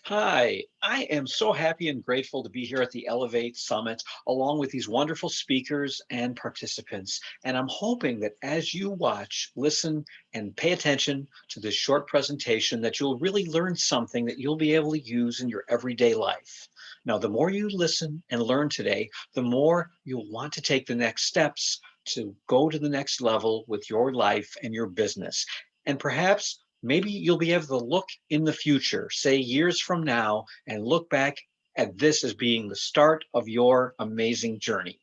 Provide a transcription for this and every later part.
Hi, I am so happy and grateful to be here at the Elevate Summit, along with these wonderful speakers and participants. And I'm hoping that as you watch, listen, and pay attention to this short presentation, that you'll really learn something that you'll be able to use in your everyday life. Now, the more you listen and learn today, the more you'll want to take the next steps to go to the next level with your life and your business. And perhaps maybe you'll be able to look in the future, say years from now, and look back at this as being the start of your amazing journey.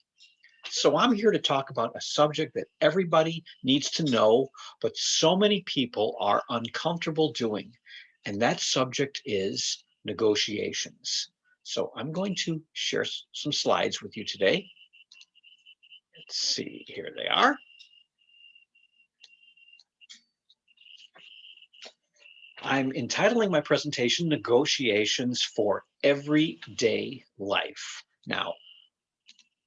So, I'm here to talk about a subject that everybody needs to know, but so many people are uncomfortable doing. And that subject is negotiations. So, I'm going to share some slides with you today. Let's see, here they are. I'm entitling my presentation Negotiations for Everyday Life. Now,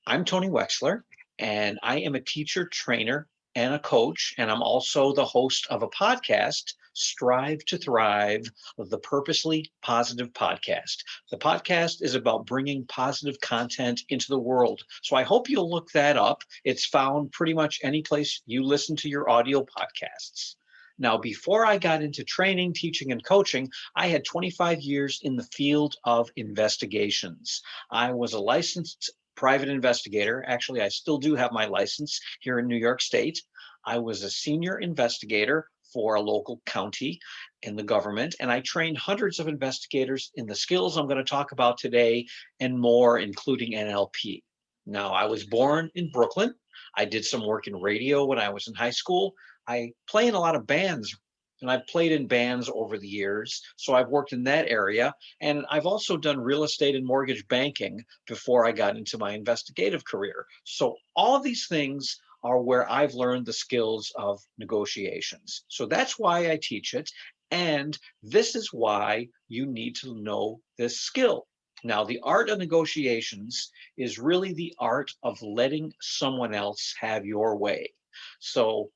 I'm Tony Wechsler, and I am a teacher, trainer, and a coach, and I'm also the host of a podcast, Strive to Thrive, the Purposely Positive Podcast. The podcast is about bringing positive content into the world. So I hope you'll look that up. It's found pretty much any place you listen to your audio podcasts. Now, before I got into training, teaching, and coaching, I had 25 years in the field of investigations. I was a licensed private investigator. Actually, I still do have my license here in New York State. I was a senior investigator for a local county in the government, and I trained hundreds of investigators in the skills I'm going to talk about today and more, including NLP. Now, I was born in Brooklyn. I did some work in radio when I was in high school. I play in a lot of bands, and I've played in bands over the years. So I've worked in that area. And I've also done real estate and mortgage banking before I got into my investigative career. So all of these things are where I've learned the skills of negotiations. So that's why I teach it. And this is why you need to know this skill. Now, the art of negotiations is really the art of letting someone else have your way. So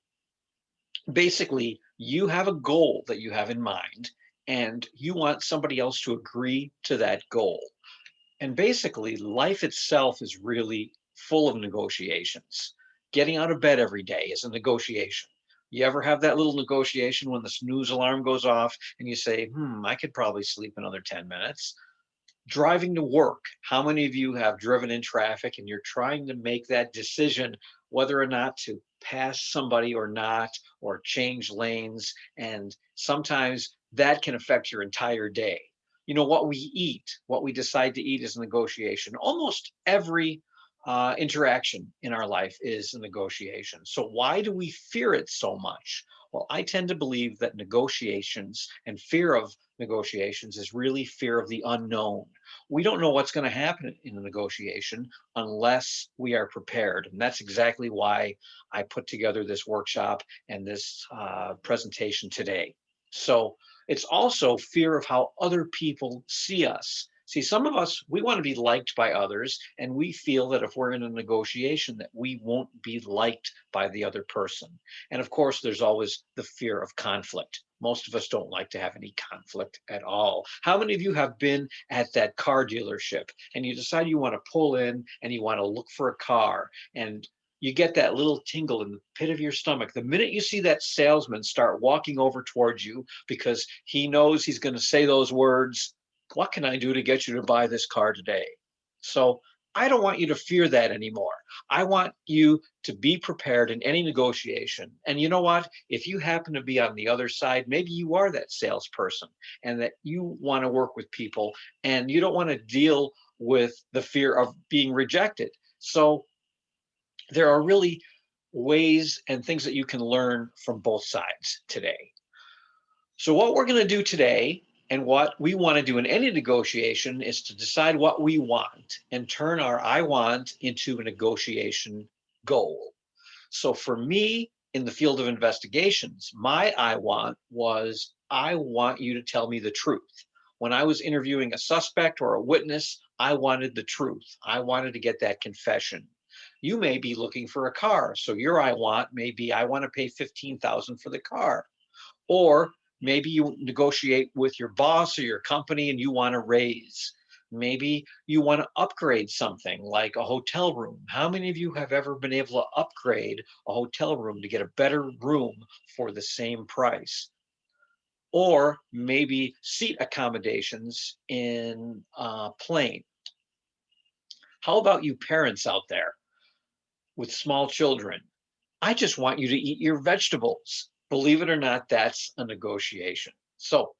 basically, you have a goal that you have in mind, and you want somebody else to agree to that goal. And basically, life itself is really full of negotiations. Getting out of bed every day is a negotiation. You ever have that little negotiation when the snooze alarm goes off and you say, I could probably sleep another 10 minutes? Driving to work, how many of you have driven in traffic and you're trying to make that decision whether or not to pass somebody or not, or change lanes? And sometimes that can affect your entire day. You know, what we eat, what we decide to eat is a negotiation. Almost every interaction in our life is a negotiation. So, why do we fear it so much? Well, I tend to believe that negotiations and fear of negotiations is really fear of the unknown. We don't know what's going to happen in a negotiation unless we are prepared. And that's exactly why I put together this workshop and this presentation today. So it's also fear of how other people see us. See, some of us, we want to be liked by others, and we feel that if we're in a negotiation, that we won't be liked by the other person. And of course, there's always the fear of conflict. Most of us don't like to have any conflict at all. How many of you have been at that car dealership and you decide you want to pull in and you want to look for a car, and you get that little tingle in the pit of your stomach the minute you see that salesman start walking over towards you because he knows he's going to say those words, what can I do to get you to buy this car today? So I don't want you to fear that anymore. I want you to be prepared in any negotiation. And you know what? If you happen to be on the other side, maybe you are that salesperson and that you want to work with people and you don't want to deal with the fear of being rejected. So there are really ways and things that you can learn from both sides today. So, what we're going to do today and what we want to do in any negotiation is to decide what we want and turn our I want into a negotiation goal. So, for me, in the field of investigations, my I want was I want you to tell me the truth. When I was interviewing a suspect or a witness, I wanted the truth. I wanted to get that confession. You may be looking for a car. So your I want may be I want to pay 15,000 for the car. Or Maybe you negotiate with your boss or your company and you want to raise. Maybe you want to upgrade something like a hotel room. How many of you have ever been able to upgrade a hotel room to get a better room for the same price? Or maybe seat accommodations in a plane. How about you parents out there with small children? I just want you to eat your vegetables. Believe it or not, that's a negotiation. So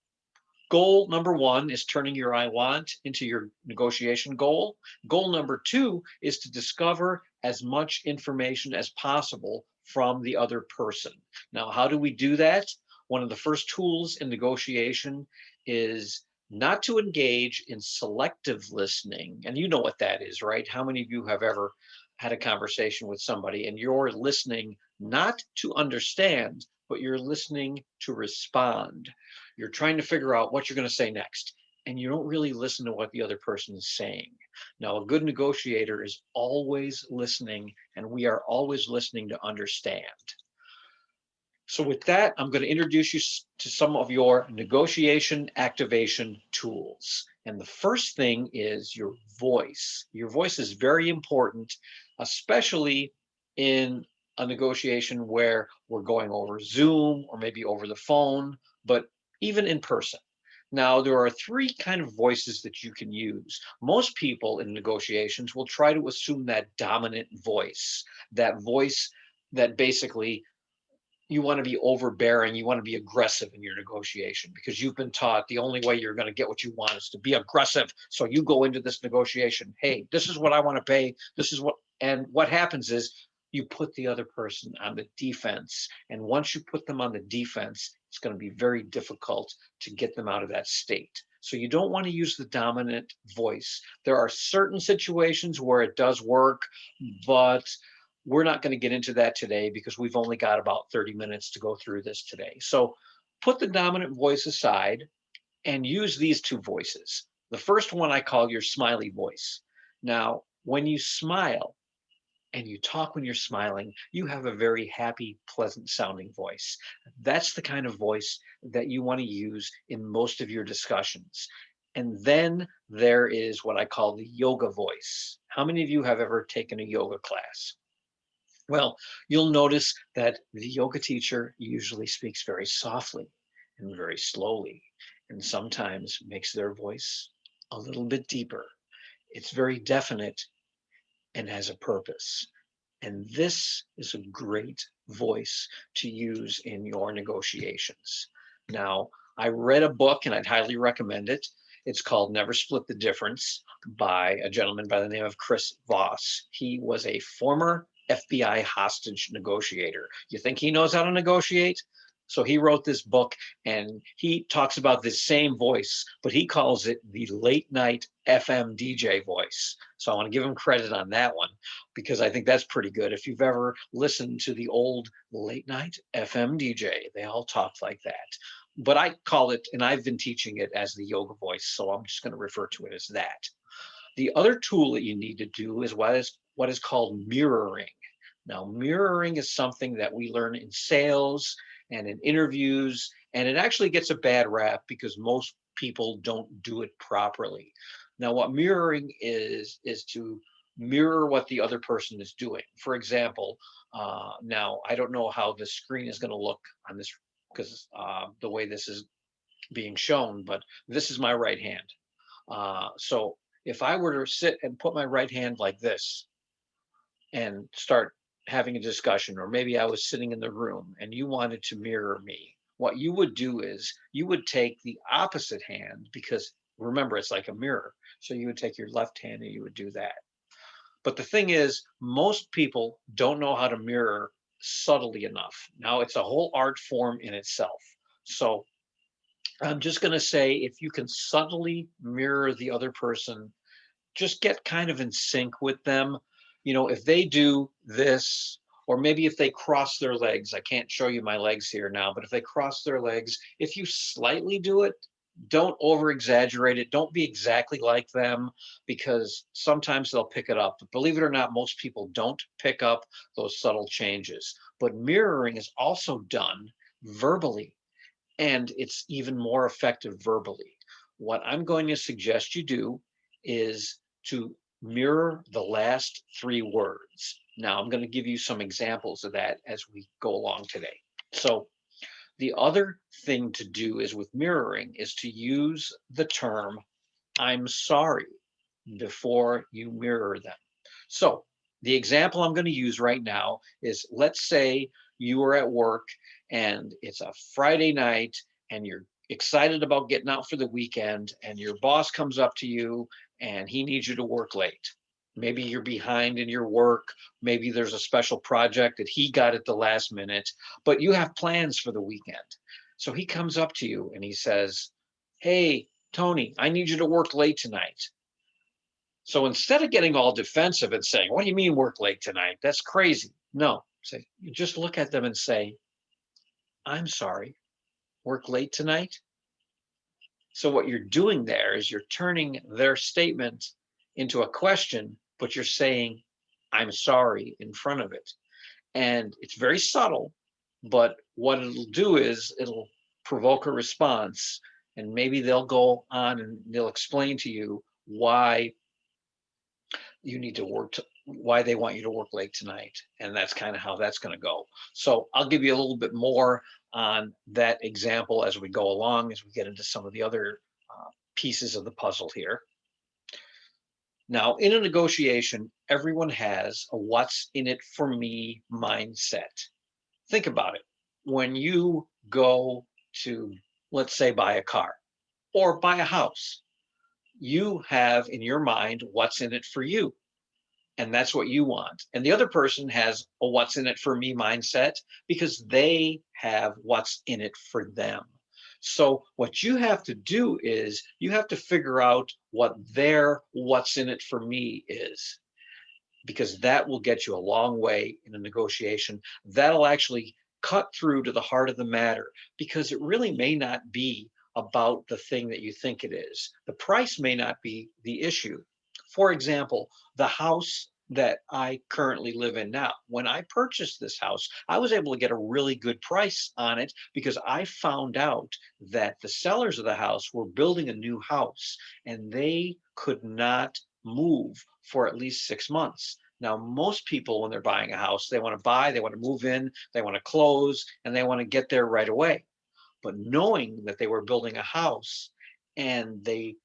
goal number one is turning your I want into your negotiation goal. Goal number two is to discover as much information as possible from the other person. Now, how do we do that? One of the first tools in negotiation is not to engage in selective listening. And you know what that is, right? How many of you have ever had a conversation with somebody and you're listening not to understand, but you're listening to respond? You're trying to figure out what you're going to say next, and you don't really listen to what the other person is saying. Now, a good negotiator is always listening, and we are always listening to understand. So with that, I'm going to introduce you to some of your negotiation activation tools. And the first thing is your voice. Your voice is very important, especially in a negotiation where we're going over Zoom or maybe over the phone, but even in person. Now, there are three kind of voices that you can use. Most people in negotiations will try to assume that dominant voice, that voice that basically you want to be overbearing, you want to be aggressive in your negotiation because you've been taught the only way you're going to get what you want is to be aggressive. So you go into this negotiation, hey, this is what I want to pay. This is what, and what happens is you put the other person on the defense. And once you put them on the defense, it's going to be very difficult to get them out of that state. So you don't want to use the dominant voice. There are certain situations where it does work, but we're not going to get into that today because we've only got about 30 minutes to go through this today. So put the dominant voice aside and use these two voices. The first one I call your smiley voice. Now, when you smile and you talk when you're smiling, you have a very happy, pleasant sounding voice. That's the kind of voice that you want to use in most of your discussions. And then there is what I call the yoga voice. How many of you have ever taken a yoga class? Well, you'll notice that the yoga teacher usually speaks very softly and very slowly, and sometimes makes their voice a little bit deeper. It's very definite and has a purpose. And this is a great voice to use in your negotiations. Now, I read a book and I'd highly recommend it. It's called Never Split the Difference by a gentleman by the name of Chris Voss. He was a former FBI hostage negotiator. You think he knows how to negotiate? So he wrote this book and he talks about this same voice, but he calls it the late night FM DJ voice. So I want to give him credit on that one because I think that's pretty good. If you've ever listened to the old late night FM DJ, they all talk like that. But I call it, and I've been teaching it as the yoga voice, so I'm just going to refer to it as that. The other tool that you need to do is what is called mirroring. Now, mirroring is something that we learn in sales and in interviews, and it actually gets a bad rap because most people don't do it properly. Now, what mirroring is to mirror what the other person is doing. For example, now I don't know how the screen is going to look on this because the way this is being shown, but this is my right hand. So if I were to sit and put my right hand like this and start having a discussion, or maybe I was sitting in the room and you wanted to mirror me, what you would do is you would take the opposite hand because remember, it's like a mirror. So you would take your left hand and you would do that. But the thing is, most people don't know how to mirror subtly enough. Now, it's a whole art form in itself. So I'm just going to say if you can subtly mirror the other person, just get kind of in sync with them. You know, if they do this, or maybe if they cross their legs, I can't show you my legs here now, but if they cross their legs, if you slightly do it, don't over exaggerate it. Don't be exactly like them because sometimes they'll pick it up. But believe it or not, most people don't pick up those subtle changes. But mirroring is also done verbally. and it's even more effective verbally. What I'm going to suggest you do is to mirror the last three words. Now, I'm going to give you some examples of that as we go along today. So, the other thing to do is with mirroring is to use the term I'm sorry before you mirror them. So, the example I'm going to use right now is, let's say you are at work and it's a Friday night and you're excited about getting out for the weekend, and your boss comes up to you and he needs you to work late. Maybe you're behind in your work. Maybe there's a special project that he got at the last minute, but you have plans for the weekend. So he comes up to you and he says, "Hey, Tony, I need you to work late tonight." So instead of getting all defensive and saying, "What do you mean work late tonight? That's crazy." No, say, you just look at them and say, "I'm sorry, work late tonight." So what you're doing there is you're turning their statement into a question, but you're saying, "I'm sorry" in front of it. And it's very subtle, but what it'll do is it'll provoke a response, and maybe they'll go on and they'll explain to you why you need to work to, why they want you to work late tonight, and that's kind of how that's going to go. So I'll give you a little bit more on that example as we go along, as we get into some of the other pieces of the puzzle here. Now, in a negotiation, everyone has a what's in it for me mindset. Think about it. When you go to, let's say, buy a car or buy a house, you have in your mind what's in it for you, and that's what you want. And the other person has a what's in it for me mindset because they have what's in it for them. So what you have to do is you have to figure out what their what's in it for me is, because that will get you a long way in a negotiation. That'll actually cut through to the heart of the matter, because it really may not be about the thing that you think it is. The price may not be the issue. For example, the house that I currently live in now, when I purchased this house, I was able to get a really good price on it because I found out that the sellers of the house were building a new house and they could not move for at least 6 months. Now, most people, when they're buying a house, they want to buy, they want to move in, they want to close, and they want to get there right away. But knowing that they were building a house and they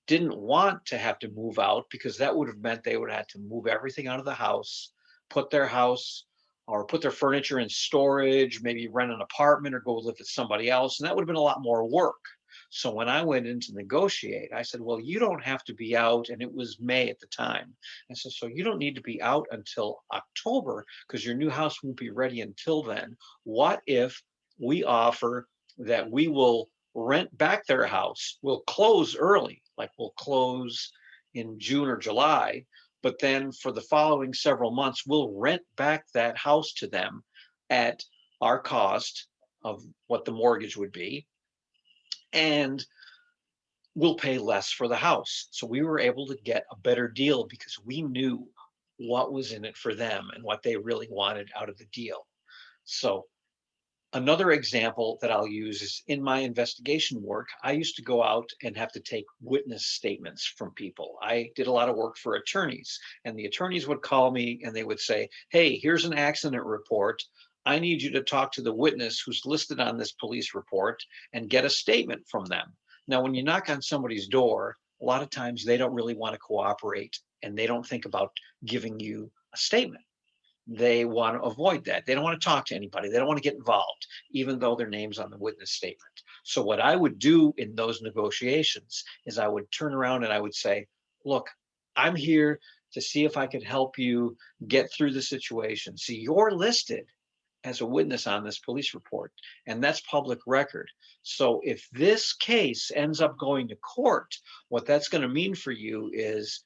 didn't want to have to move out, because that would have meant they would have had to move everything out of the house, put their house or put their furniture in storage, maybe rent an apartment or go live with somebody else. And that would have been a lot more work. So when I went in to negotiate, I said, "Well, you don't have to be out." And it was May at the time. I said, "So you don't need to be out until October because your new house won't be ready until then. What if we offer that we will rent back their house? We'll close early, like we'll close in June or July, but then for the following several months, we'll rent back that house to them at our cost of what the mortgage would be, and we'll pay less for the house." So we were able to get a better deal because we knew what was in it for them and what they really wanted out of the deal. So another example that I'll use is in my investigation work. I used to go out and have to take witness statements from people. I did a lot of work for attorneys, and the attorneys would call me and they would say, "Hey, here's an accident report. I need you to talk to the witness who's listed on this police report and get a statement from them." Now, when you knock on somebody's door, a lot of times they don't really want to cooperate and they don't think about giving you a statement. They want to avoid that. They don't want to talk to anybody. They don't want to get involved, even though their name's on the witness statement. So what I would do in those negotiations is I would turn around and I would say, "Look, I'm here to see if I can help you get through the situation. See, you're listed as a witness on this police report, and that's public record. So if this case ends up going to court, what that's going to mean for you is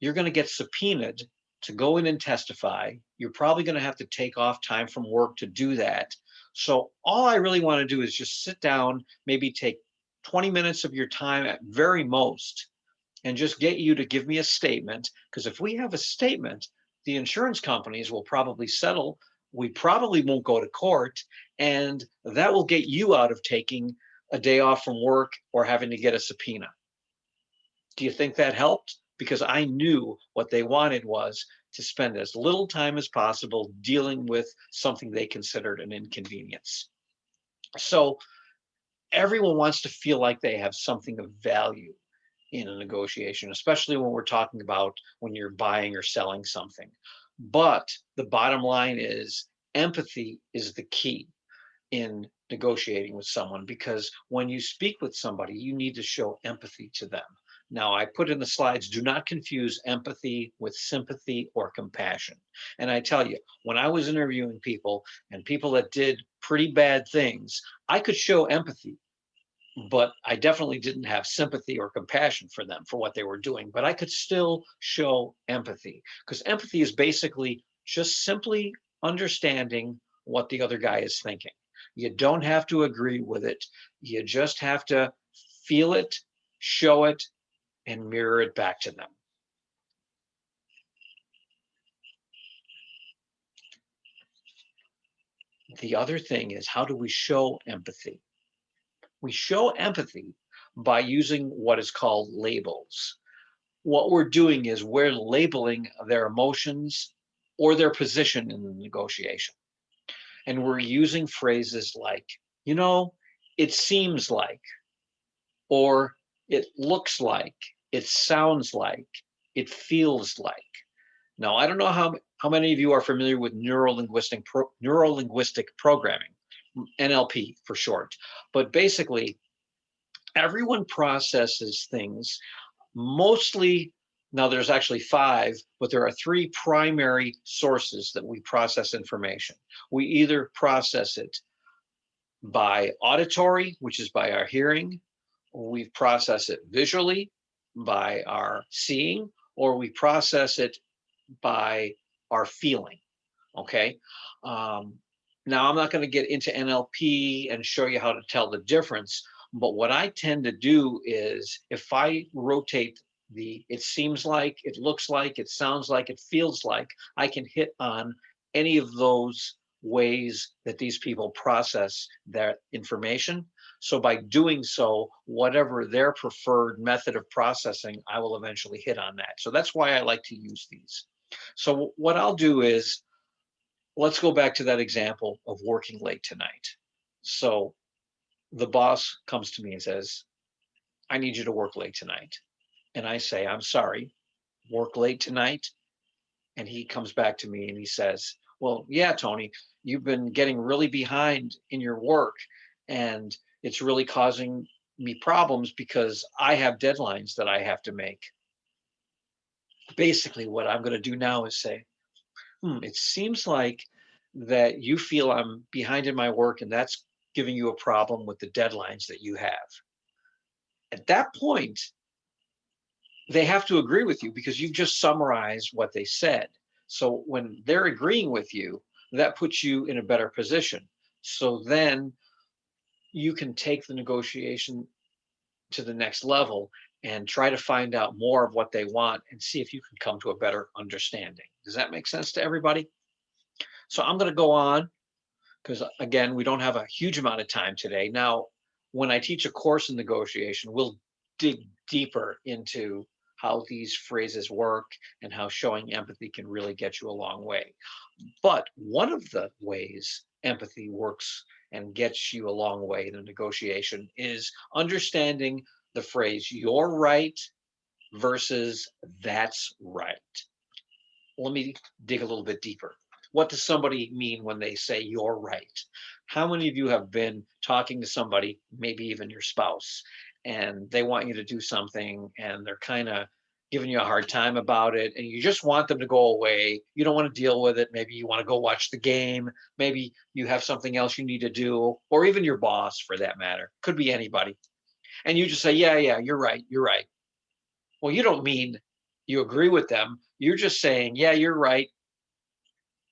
you're going to get subpoenaed to go in and testify. You're probably going to have to take off time from work to do that. So all I really want to do is just sit down, maybe take 20 minutes of your time at very most, and just get you to give me a statement. Because if we have a statement, the insurance companies will probably settle we probably won't go to court, and that will get you out of taking a day off from work or having to get a subpoena. Do you think that helped? Because I knew what they wanted was to spend as little time as possible dealing with something they considered an inconvenience. So everyone wants to feel like they have something of value in a negotiation, especially when we're talking about when you're buying or selling something. But the bottom line is empathy is the key in negotiating with someone, because when you speak with somebody, you need to show empathy to them. Now, I put in the slides, do not confuse empathy with sympathy or compassion. And I tell you, when I was interviewing people and people that did pretty bad things, I could show empathy, but I definitely didn't have sympathy or compassion for them for what they were doing. But I could still show empathy, because empathy is basically just simply understanding what the other guy is thinking. You don't have to agree with it. You just have to feel it, show it, and mirror it back to them. The other thing is, how do we show empathy? We show empathy by using what is called labels. What we're doing is we're labeling their emotions or their position in the negotiation. And we're using phrases like, you know, it seems like, or it looks like, it sounds like, it feels like. Now, I don't know how many of you are familiar with neuro-linguistic programming, NLP for short, but basically everyone processes things mostly. Now there's actually five, but there are three primary sources that we process information. We either process it by auditory, which is by our hearing, we process it visually by our seeing, or we process it by our feeling. Okay. Um, Now, I'm not going to get into NLP and show you how to tell the difference, but what I tend to do is if I rotate it seems like, it looks like, it sounds like, it feels like, I can hit on any of those ways that these people process their information. So by doing so, whatever their preferred method of processing, I will eventually hit on that. So that's why I like to use these. So what I'll do is, let's go back to that example of working late tonight. So the boss comes to me and says, I need you to work late tonight. And I say, I'm sorry, work late tonight? And he comes back to me and he says, well, yeah, Tony, you've been getting really behind in your work, and it's really causing me problems because I have deadlines that I have to make. Basically, what I'm going to do now is say, it seems like that you feel I'm behind in my work, and that's giving you a problem with the deadlines that you have. At that point, they have to agree with you because you've just summarized what they said. So when they're agreeing with you, that puts you in a better position. So then you can take the negotiation to the next level and try to find out more of what they want and see if you can come to a better understanding. Does that make sense to everybody? So I'm going to go on because, again, we don't have a huge amount of time today. Now, when I teach a course in negotiation, we'll dig deeper into how these phrases work and how showing empathy can really get you a long way. But one of the ways empathy works and gets you a long way in a negotiation is understanding the phrase "you're right" versus "that's right." Let me dig a little bit deeper. What does somebody mean when they say you're right? How many of you have been talking to somebody, maybe even your spouse, and they want you to do something and they're kind of giving you a hard time about it, and you just want them to go away? You don't want to deal with it. Maybe you want to go watch the game. Maybe you have something else you need to do, or even your boss for that matter. Could be anybody. And you just say, yeah, yeah, you're right. You're right. Well, you don't mean you agree with them. You're just saying, yeah, you're right,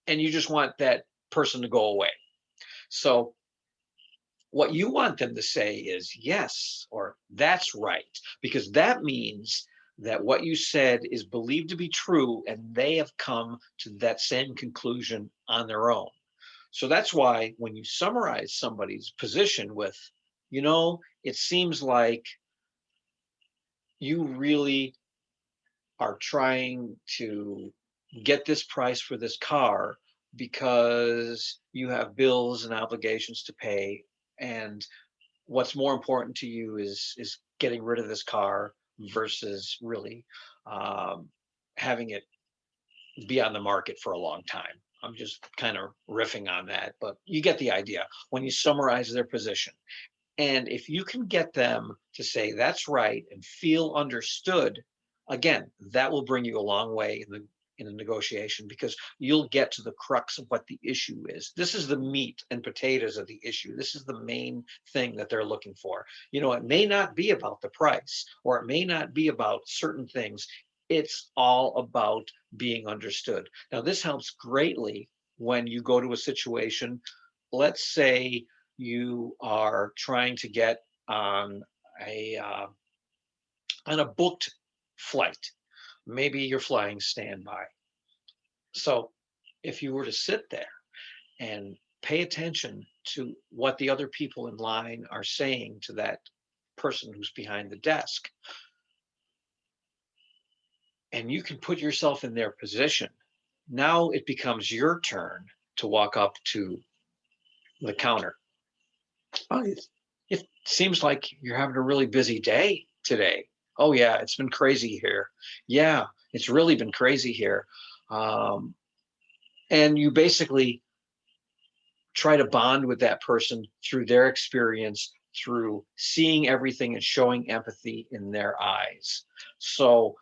and you just want that person to go away. So what you want them to say is yes, or that's right, because that means that what you said is believed to be true and they have come to that same conclusion on their own. So that's why when you summarize somebody's position with, it seems like you really are trying to get this price for this car because you have bills and obligations to pay, and what's more important to you is getting rid of this car versus really um, having it be on the market for a long time. I'm just kind of riffing on that, but you get the idea when you summarize their position. And if you can get them to say that's right and feel understood, again, that will bring you a long way in the negotiation, because you'll get to the crux of what the issue is. This is the meat and potatoes of the issue. This is the main thing that they're looking for. It may not be about the price, or it may not be about certain things. It's all about being understood. Now, this helps greatly when you go to a situation. Let's say you are trying to get on a uh, on a booked flight. Maybe you're flying standby. So if you were to sit there and pay attention to what the other people in line are saying to that person who's behind the desk, and you can put yourself in their position, now it becomes your turn to walk up to the counter. Oh, it seems like you're having a really busy day today. Oh, yeah, it's been crazy here. Yeah, it's really been crazy here. Um, and you basically try to bond with that person through their experience, through seeing everything and showing empathy in their eyes. So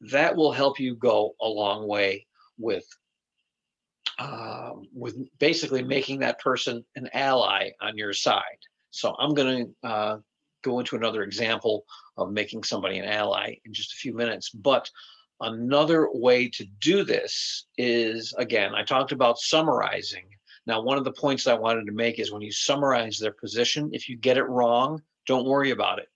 that will help you go a long way with with basically making that person an ally on your side. So I'm going to go into another example of making somebody an ally in just a few minutes. But another way to do this is, again, I talked about summarizing. Now, one of the points I wanted to make is when you summarize their position, if you get it wrong, don't worry about it.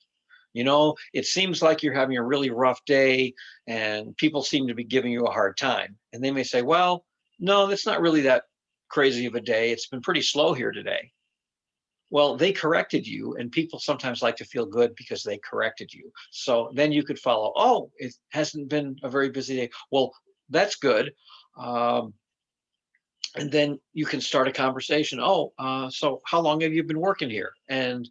It seems like you're having a really rough day and people seem to be giving you a hard time. And they may say, well, no, that's not really that crazy of a day. It's been pretty slow here today. Well, they corrected you, and people sometimes like to feel good because they corrected you. So then you could follow, oh, it hasn't been a very busy day. Well, that's good. Um, and then you can start a conversation. Oh, so how long have you been working here? And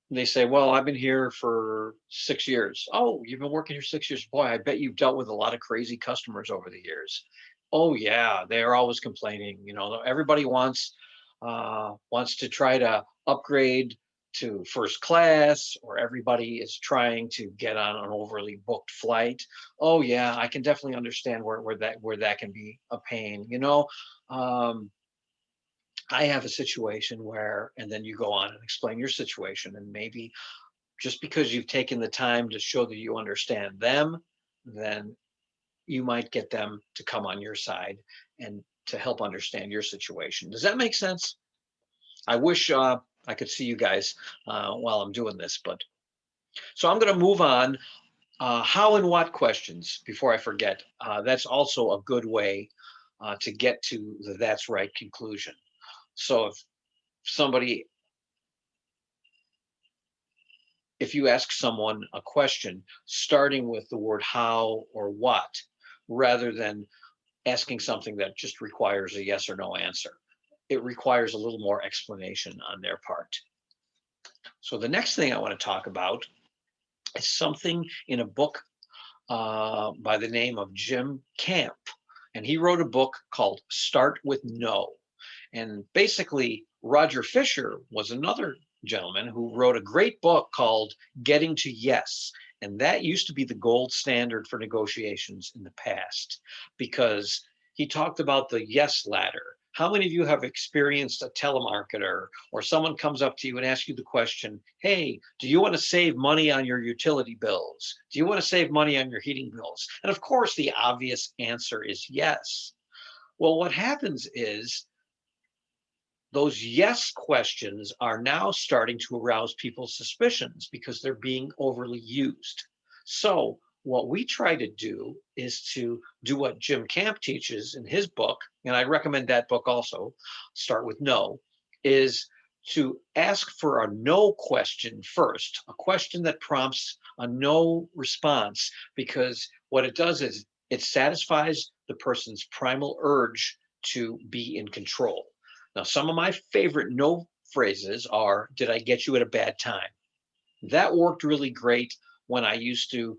they say, well, I've been here for 6 years. Oh, you've been working here 6 years. Boy, I bet you've dealt with a lot of crazy customers over the years. Oh yeah, they're always complaining. Everybody wants to try to upgrade to first class, or everybody is trying to get on an overly booked flight. Oh yeah, I can definitely understand where that can be a pain. Um, I have a situation where, and then you go on and explain your situation, and maybe just because you've taken the time to show that you understand them, then you might get them to come on your side and to help understand your situation. Does that make sense? I wish I could see you guys while I'm doing this, but so I'm going to move on. How and what questions before I forget. That's also a good way to get to the that's right conclusion. So somebody if you ask someone a question starting with the word how or what, rather than asking something that just requires a yes or no answer. It requires a little more explanation on their part. So the next thing I want to talk about is something in a book by the name of Jim Camp. And he wrote a book called Start with No. And basically, Roger Fisher was another gentleman who wrote a great book called Getting to Yes. And that used to be the gold standard for negotiations in the past, because he talked about the yes ladder. How many of you have experienced a telemarketer or someone comes up to you and asks you the question, hey, do you want to save money on your utility bills? Do you want to save money on your heating bills? And of course, the obvious answer is yes. Well, what happens is those yes questions are now starting to arouse people's suspicions because they're being overly used. So What we try to do is to do what Jim Camp teaches in his book, and I recommend that book also, Start with No, is to ask for a no question first, a question that prompts a no response, because what it does is it satisfies the person's primal urge to be in control. Now, some of my favorite no phrases are, did I get you at a bad time? That worked really great when I used to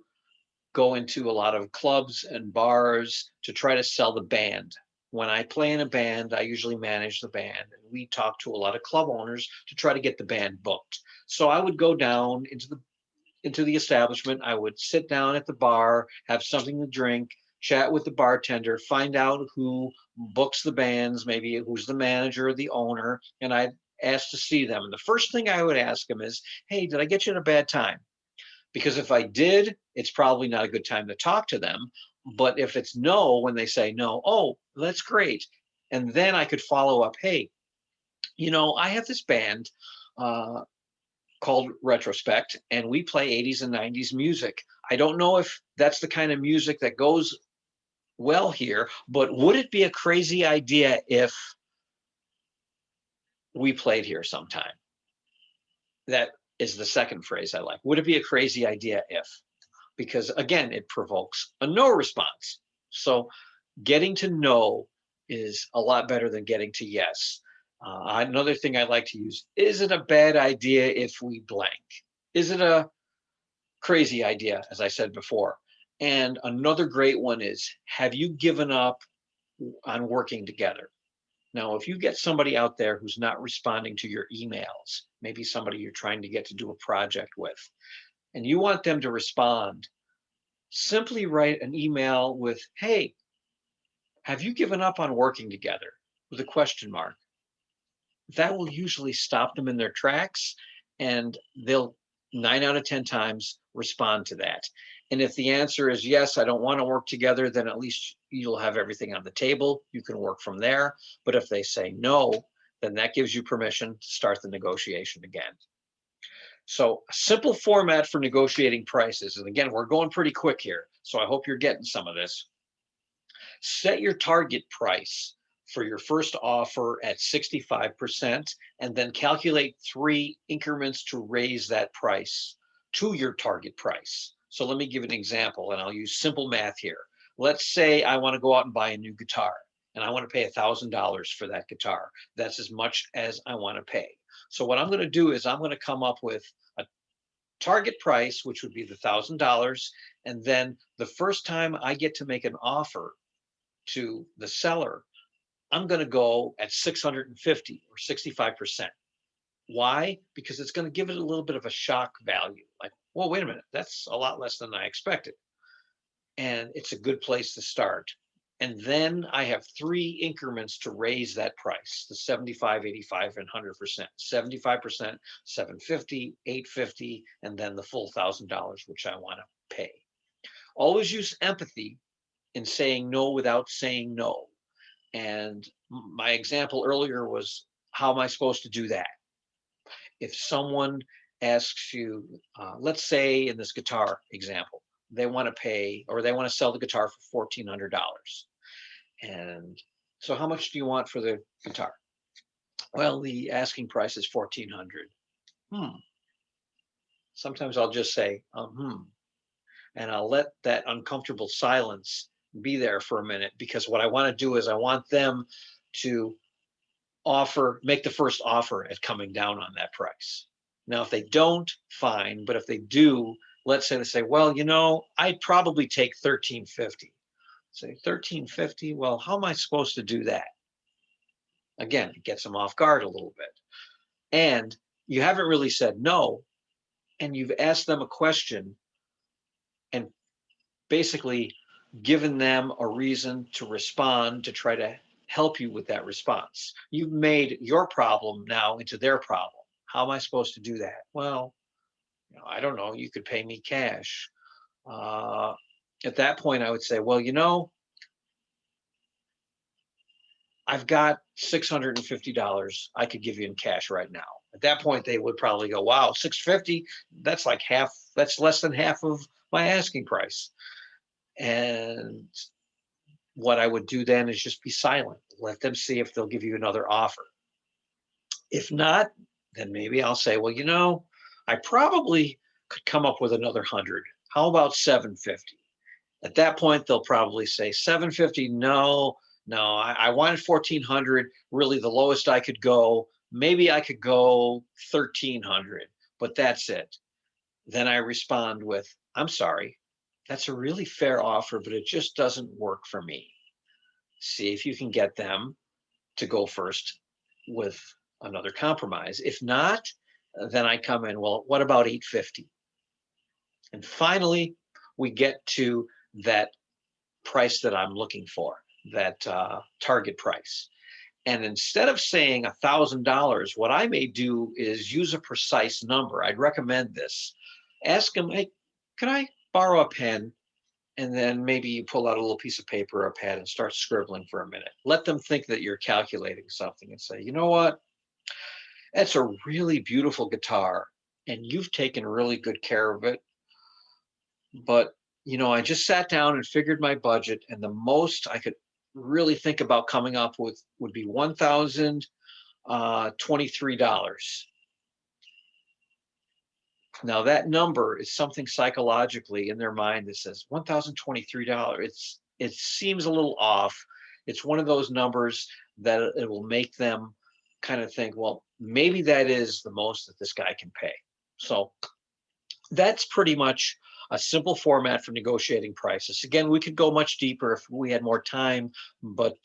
go into a lot of clubs and bars to try to sell the band. When I play in a band, I usually manage the band, and we talk to a lot of club owners to try to get the band booked. So I would go down into the establishment. I would sit down at the bar, have something to drink, chat with the bartender, find out who books the bands, maybe who's the manager or the owner, and I'd ask to see them. And the first thing I would ask them is, "Hey, did I get you at a bad time?" Because if I did, it's probably not a good time to talk to them. But if it's no, when they say no, oh, that's great. And then I could follow up, hey, I have this band uh, called Retrospect, and we play 80s and 90s music. I don't know if that's the kind of music that goes well here, but would it be a crazy idea if we played here sometime? That is the second phrase I like. Would it be a crazy idea if? Because again, it provokes a no response. So getting to know is a lot better than getting to yes. Another thing I like to use, is it a bad idea if we blank? Is it a crazy idea, as I said before? And another great one is, have you given up on working together? Now, if you get somebody out there who's not responding to your emails, maybe somebody you're trying to get to do a project with, and you want them to respond, simply write an email with, hey, have you given up on working together? With a question mark. That will usually stop them in their tracks, and they'll 9 out of 10 times respond to that. And if the answer is yes, I don't want to work together, then at least you'll have everything on the table. You can work from there. But if they say no, then that gives you permission to start the negotiation again. So a simple format for negotiating prices. And again, we're going pretty quick here, so I hope you're getting some of this. Set your target price for your first offer at 65%, and then calculate 3 increments to raise that price to your target price. So let me give an example, and I'll use simple math here. Let's say I want to go out and buy a new guitar, and I want to pay $1,000 for that guitar. That's as much as I want to pay. So what I'm going to do is I'm going to come up with a target price, which would be the $1,000, and then the first time I get to make an offer to the seller, I'm going to go at 650 or 65%. Why? Because it's going to give it a little bit of a shock value. Like, well, wait a minute, that's a lot less than I expected. And it's a good place to start. And then I have 3 increments to raise that price, the 75, 85, and 100%. 75%, 750, 850, and then the full $1,000, which I want to pay. Always use empathy in saying no without saying no. And my example earlier was, how am I supposed to do that? If someone asks you, let's say in this guitar example, they want to pay or they want to sell the guitar for $1,400. And so how much do you want for the guitar? Well, the asking price is 1,400. Hmm. Sometimes I'll just say, and I'll let that uncomfortable silence be there for a minute, because what I want to do is I want them to make the first offer at coming down on that price. Now, if they don't, fine. But if they do, let's say they say, well, I'd probably take 1350. Say 1350. Well, how am I supposed to do that? Again, it gets them off guard a little bit. And you haven't really said no, and you've asked them a question and basically given them a reason to respond to try to help you with that response. You've made your problem now into their problem. How am I supposed to do that? Well, I don't know. You could pay me cash. At that point, I would say, well, I've got $650 I could give you in cash right now. At that point, they would probably go, wow, 650, that's like half, that's less than half of my asking price. And what I would do then is just be silent. Let them see if they'll give you another offer. If not, then maybe I'll say, well, I probably could come up with another 100. How about 750? At that point, they'll probably say 750. No, no, I wanted 1400. Really, the lowest I could go. Maybe I could go 1300, but that's it. Then I respond with, I'm sorry, that's a really fair offer, but it just doesn't work for me. See if you can get them to go first with another compromise. If not, then I come in, well, what about 850? And finally, we get to that price that I'm looking for, that target price. And instead of saying $1,000, what I may do is use a precise number. I'd recommend this. Ask them, hey, can I borrow a pen? And then maybe you pull out a little piece of paper or a pad and start scribbling for a minute. Let them think that you're calculating something and say, you know what? That's a really beautiful guitar and you've taken really good care of it. But, I just sat down and figured my budget, and the most I could really think about coming up with would be $1,023. Now that number is something psychologically in their mind that says $1,023. It seems a little off. It's one of those numbers that it will make them kind of think, well, maybe that is the most that this guy can pay. So that's pretty much a simple format for negotiating prices. Again, we could go much deeper if we had more time, but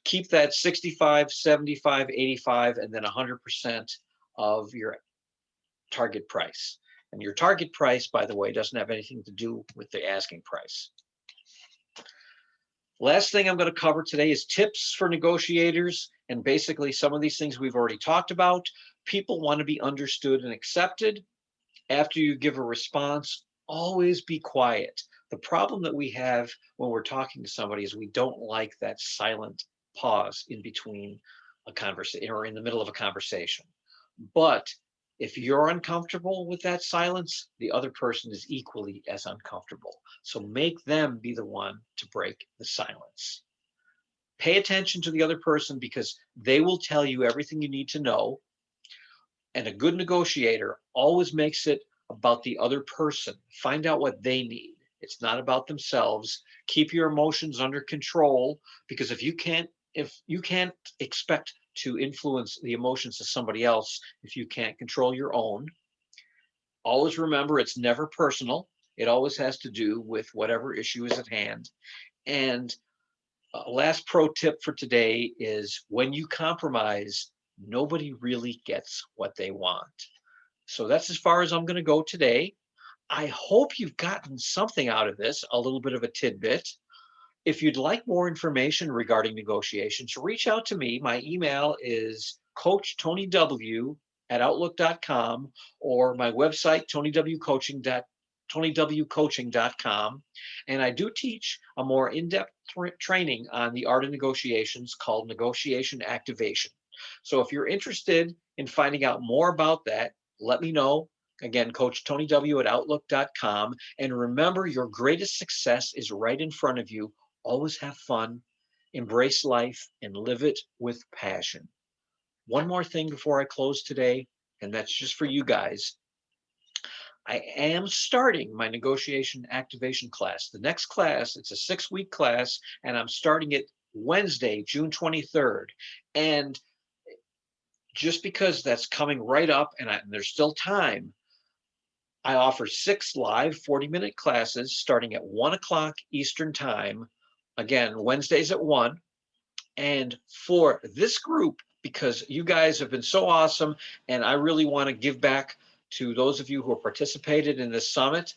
keep that 65, 75, 85, and then 100% of your target price. And your target price, by the way, doesn't have anything to do with the asking price. Last thing I'm going to cover today is tips for negotiators. And basically, some of these things we've already talked about. People want to be understood and accepted. After you give a response, always be quiet. The problem that we have when we're talking to somebody is we don't like that silent pause in between a conversation or in the middle of a conversation. But if you're uncomfortable with that silence, the other person is equally as uncomfortable. So make them be the one to break the silence. Pay attention to the other person because they will tell you everything you need to know. And a good negotiator always makes it about the other person. Find out what they need. It's not about themselves. Keep your emotions under control, because if you can't expect to influence the emotions of somebody else if you can't control your own. Always remember, it's never personal. It always has to do with whatever issue is at hand. And last pro tip for today is when you compromise, nobody really gets what they want. So that's as far as I'm going to go today. I hope you've gotten something out of this, a little bit of a tidbit. If you'd like more information regarding negotiations, reach out to me. My email is coachtonyw@outlook.com, or my website, tonywcoaching.com. And I do teach a more in-depth training on the art of negotiations called negotiation activation. So if you're interested in finding out more about that, let me know. Again, Coach TonyW@outlook.com. And remember, your greatest success is right in front of you. Always have fun, embrace life, and live it with passion. One more thing before I close today, and that's just for you guys. I am starting my negotiation activation class. The next class, it's a 6-week class, and I'm starting it Wednesday, June 23rd. And just because that's coming right up and there's still time, I offer 6 live 40-minute classes starting at 1 o'clock Eastern Time. Again, Wednesdays at 1. And for this group, because you guys have been so awesome, and I really want to give back to those of you who have participated in this summit,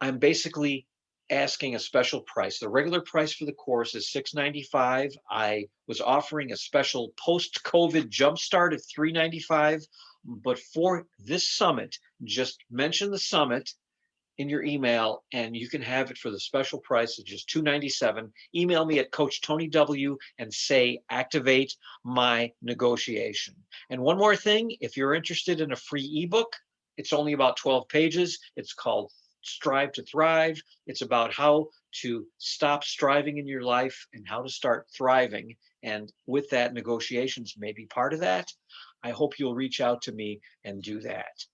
I'm basically asking a special price. The regular price for the course is $695. I was offering a special post-COVID jumpstart at $395. But for this summit, just mention the summit in your email, and you can have it for the special price of just $2.97. Email me at Coach Tony W and say activate my negotiation. And one more thing, if you're interested in a free ebook, it's only about 12 pages. It's called Strive to Thrive. It's about how to stop striving in your life and how to start thriving. And with that, negotiations may be part of that. I hope you'll reach out to me and do that.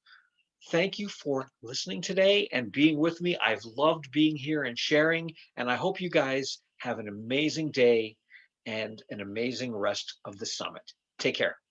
Thank you for listening today and being with me. I've loved being here and sharing, and I hope you guys have an amazing day and an amazing rest of the summit. Take care.